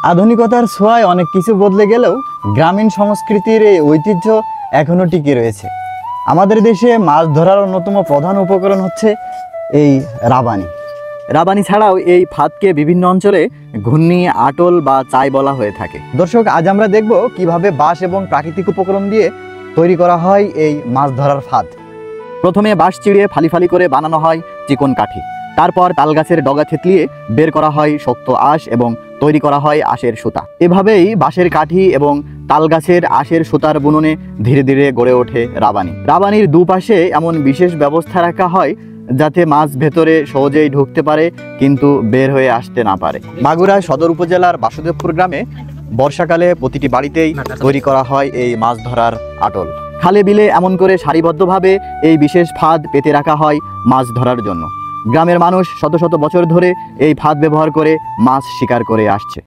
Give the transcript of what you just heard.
আধুনিকতার ছোঁয়ায় অনেক কিছু বদলে গেলেও গ্রামীণ সংস্কৃতির এই ঐতিহ্য এখনও টিকে রয়েছে। আমাদের দেশে মাছ ধরার অন্যতম প্রধান উপকরণ হচ্ছে এই রাবানি। রাবানি ছাড়াও এই ফাঁদকে বিভিন্ন অঞ্চলে ঘূর্ণি, আটল বা চাই বলা হয়ে থাকে। দর্শক, আজ আমরা দেখব কিভাবে বাঁশ এবং প্রাকৃতিক উপকরণ দিয়ে তৈরি করা হয় এই মাছ ধরার ফাঁদ। প্রথমে বাঁশ চিড়িয়ে ফালি ফালি করে বানানো হয় চিকন কাঠি। তারপর তাল গাছের ডগা থেতলিয়ে বের করা হয় শক্ত আঁশ এবং তৈরি করা হয় আঁশের সুতা। এভাবেই বাঁশের কাঠি এবং তাল গাছের আঁশের সুতার বুননে ধীরে ধীরে গড়ে ওঠে রাবানি। রাবানির দুপাশে এমন বিশেষ ব্যবস্থা রাখা হয় যাতে মাছ ভেতরে সহজেই ঢুকতে পারে কিন্তু বের হয়ে আসতে না পারে। মাগুরা সদর উপজেলার বাসুদেবপুর গ্রামে বর্ষাকালে প্রতিটি বাড়িতেই তৈরি করা হয় এই মাছ ধরার আটল। খালে বিলে এমন করে সারিবদ্ধভাবে এই বিশেষ ফাঁদ পেতে রাখা হয় মাছ ধরার জন্য। গ্রামের মানুষ শত শত বছর ধরে এই ফাঁদ ব্যবহার করে মাছ শিকার করে আসছে।